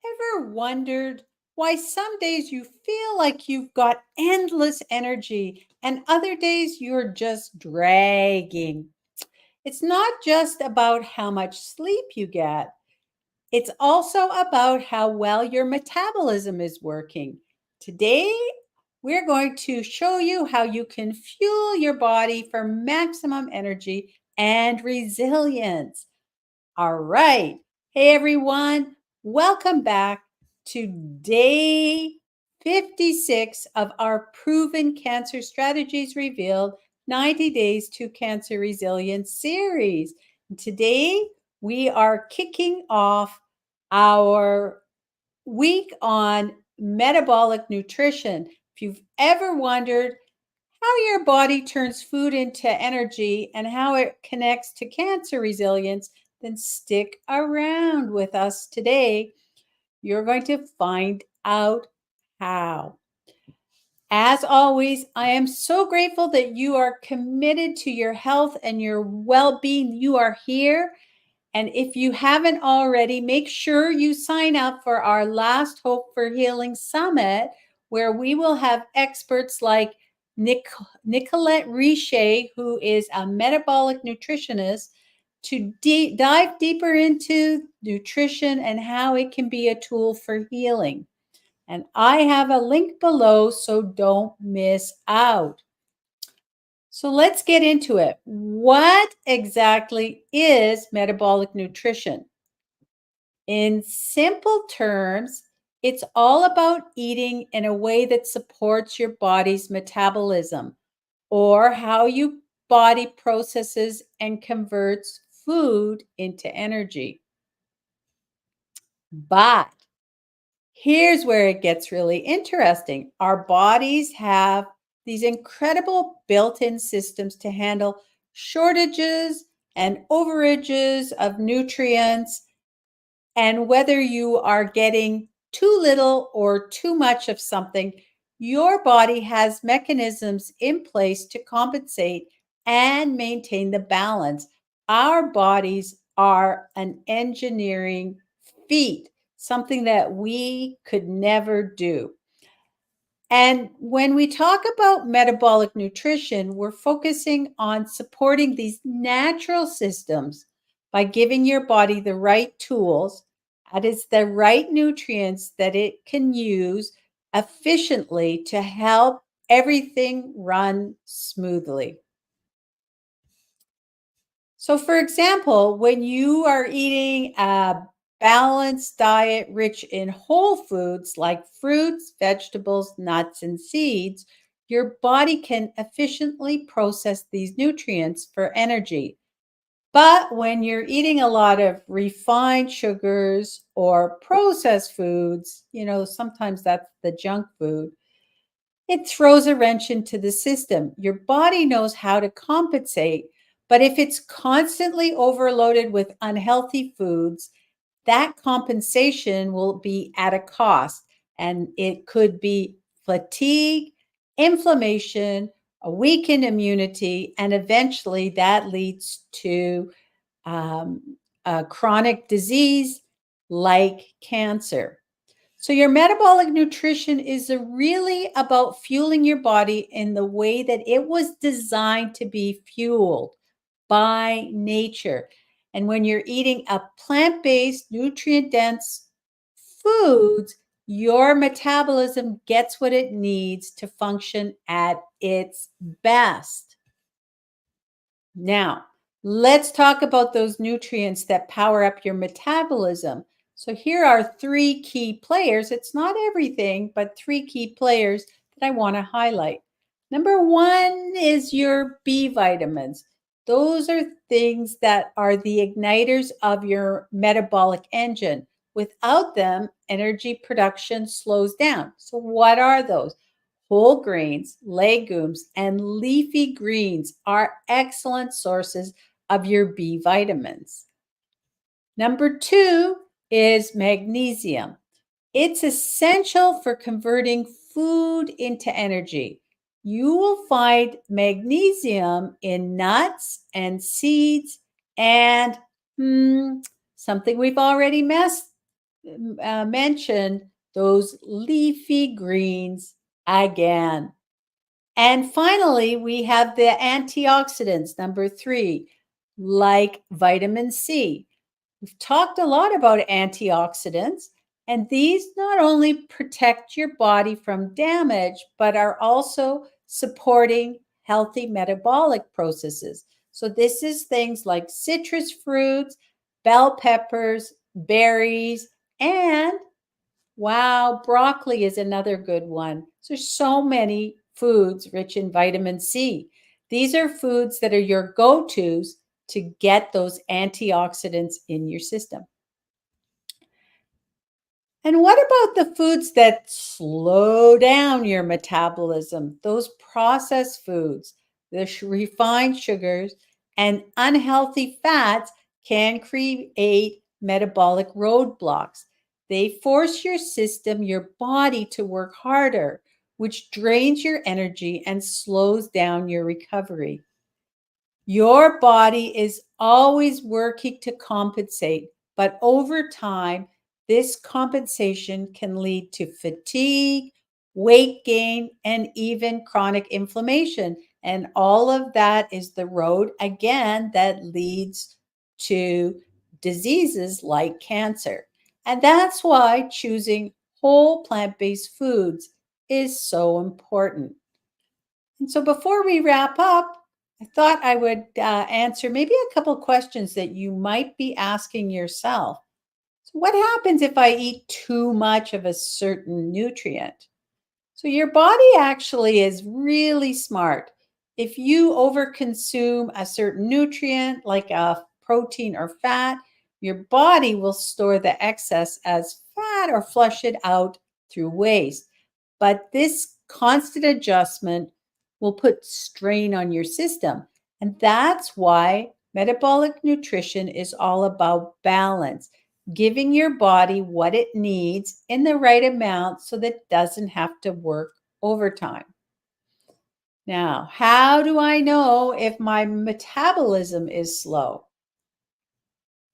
Ever wondered why some days you feel like you've got endless energy and other days you're just dragging? It's not just about how much sleep you get, it's also about how well your metabolism is working. Today, we're going to show you how you can fuel your body for maximum energy and resilience. All right. Hey, everyone. Welcome back to day 56 of our Proven Cancer Strategies Revealed 90 Days to Cancer Resilience series. Today, we are kicking off our week on metabolic nutrition. If you've ever wondered how your body turns food into energy and how it connects to cancer resilience, then stick around with us today. You're going to find out how. As always, I am so grateful that you are committed to your health and your well being. You are here. And if you haven't already, make sure you sign up for our Last Hope for Healing Summit, where we will have experts like Nicolette Richer, who is a metabolic nutritionist, to dive deeper into nutrition and how it can be a tool for healing. And I have a link below, so don't miss out. So let's get into it. What exactly is metabolic nutrition? In simple terms, it's all about eating in a way that supports your body's metabolism or how your body processes and converts food into energy. But here's where it gets really interesting. Our bodies have these incredible built in systems to handle shortages and overages of nutrients. And whether you are getting too little or too much of something, your body has mechanisms in place to compensate and maintain the balance. Our bodies are an engineering feat, something that we could never do. And when we talk about metabolic nutrition, we're focusing on supporting these natural systems by giving your body the right tools, that is, the right nutrients that it can use efficiently to help everything run smoothly. So, for example, when you are eating a balanced diet rich in whole foods like fruits, vegetables, nuts, and seeds, your body can efficiently process these nutrients for energy. But when you're eating a lot of refined sugars or processed foods, sometimes that's the junk food, it throws a wrench into the system. Your body knows how to compensate, but if it's constantly overloaded with unhealthy foods, that compensation will be at a cost. And it could be fatigue, inflammation, a weakened immunity, and eventually that leads to um, a chronic disease like cancer. So, your metabolic nutrition is really about fueling your body in the way that it was designed to be fueled by nature. And when you're eating a plant based, nutrient dense foods, your metabolism gets what it needs to function at its best. Now, let's talk about those nutrients that power up your metabolism. So, here are three key players. It's not everything, but three key players that I want to highlight. Number one is your B vitamins. Those are things that are the igniters of your metabolic engine. Without them, energy production slows down. So, what are those? Whole grains, legumes, and leafy greens are excellent sources of your B vitamins. Number two is magnesium. It's essential for converting food into energy. You will find magnesium in nuts and seeds and something we've already mention those leafy greens again. And finally, we have the antioxidants, number 3, like vitamin C. We've talked a lot about antioxidants, and these not only protect your body from damage, but are also supporting healthy metabolic processes. So, this is things like citrus fruits, bell peppers, berries, and wow, broccoli is another good one. So, there's so many foods rich in vitamin C. These are foods that are your go tos to get those antioxidants in your system. And what about the foods that slow down your metabolism? Those processed foods, the refined sugars, and unhealthy fats can create metabolic roadblocks. They force your system, your body to work harder, which drains your energy and slows down your recovery. Your body is always working to compensate, but over time, this compensation can lead to fatigue, weight gain, and even chronic inflammation. And all of that is the road, again, that leads to diseases like cancer. And that's why choosing whole plant based foods is so important. And so before we wrap up, I thought I would answer maybe a couple questions that you might be asking yourself. So, what happens if I eat too much of a certain nutrient? So, your body actually is really smart. If you overconsume a certain nutrient, like a protein or fat, your body will store the excess as fat or flush it out through waste. But this constant adjustment will put strain on your system. And that's why metabolic nutrition is all about balance, giving your body what it needs in the right amount so that it doesn't have to work overtime. Now, how do I know if my metabolism is slow?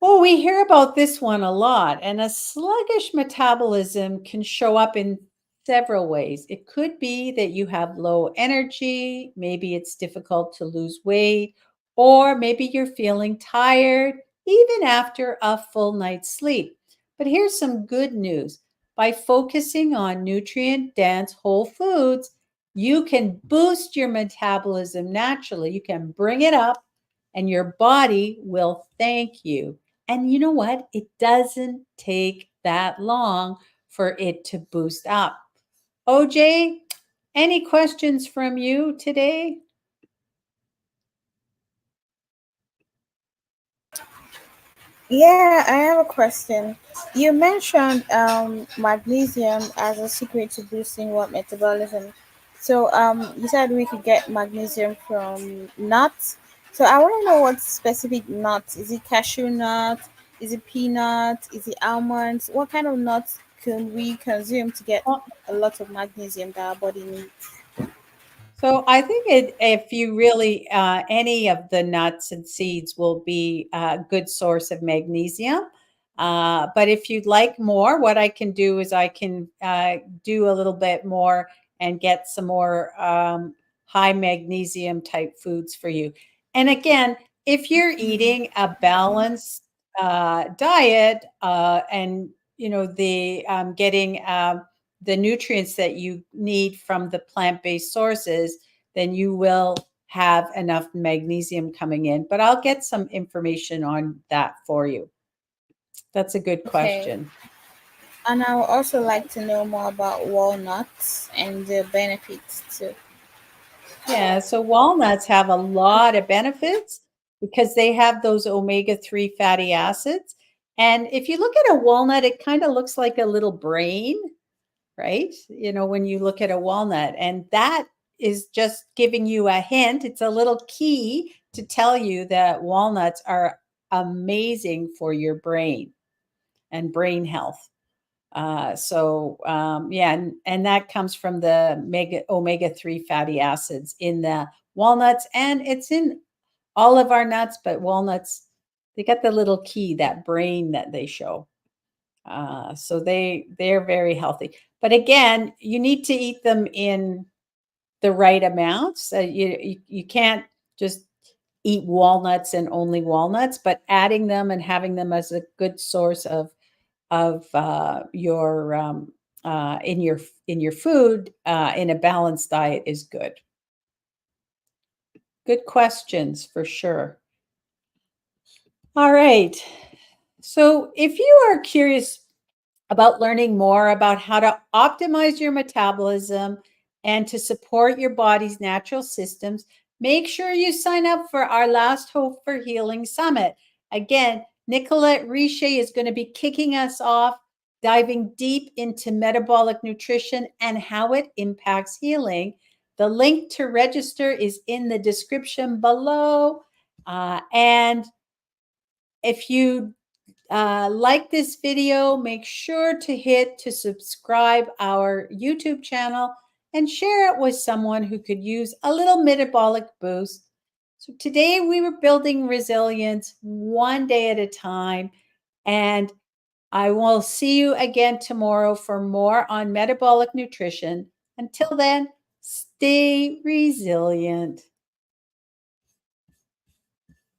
Well, we hear about this one a lot, and a sluggish metabolism can show up in several ways. It could be that you have low energy, maybe it's difficult to lose weight, or maybe you're feeling tired even after a full night's sleep. But here's some good news. By focusing on nutrient dense whole foods, you can boost your metabolism naturally. You can bring it up, and your body will thank you. And you know what? It doesn't take that long for it to boost up. OJ, any questions from you today? Yeah, I have a question. You mentioned magnesium as a secret to boosting what metabolism. So you said we could get magnesium from nuts. So I want to know what specific nuts. Is it cashew nut? Is it peanut? Is it almonds? What kind of nuts can we consume to get a lot of magnesium that our body needs? So I think if you really any of the nuts and seeds will be a good source of magnesium. But if you'd like more, what I can do is I can do a little bit more and get some more high magnesium type foods for you. And again, if you're eating a balanced diet and the getting the nutrients that you need from the plant-based sources, then you will have enough magnesium coming in. But I'll get some information on that for you. That's a good Okay. question. And I would also like to know more about walnuts and the benefits too. Yeah, so walnuts have a lot of benefits because they have those omega-3 fatty acids. And if you look at a walnut, it kind of looks like a little brain, right? When you look at a walnut, and that is just giving you a hint. It's a little key to tell you that walnuts are amazing for your brain and brain health. Yeah, and that comes from the omega-3 fatty acids in the walnuts, and it's in all of our nuts, but walnuts, they got the little key, that brain that they show. So they're very healthy. But again, you need to eat them in the right amounts. You can't just eat walnuts and only walnuts, but adding them and having them as a good source of your in your food in a balanced diet is good. Good questions for sure. All right. So if you are curious about learning more about how to optimize your metabolism and to support your body's natural systems, make sure you sign up for our Last Hope for Healing Summit. Again, Nicolette Riche is going to be kicking us off, diving deep into metabolic nutrition and how it impacts healing. The link to register is in the description below. And if you like this video, make sure to hit to subscribe our YouTube channel and share it with someone who could use a little metabolic boost. So today we were building resilience one day at a time, and I will see you again tomorrow for more on metabolic nutrition. Until then, stay resilient.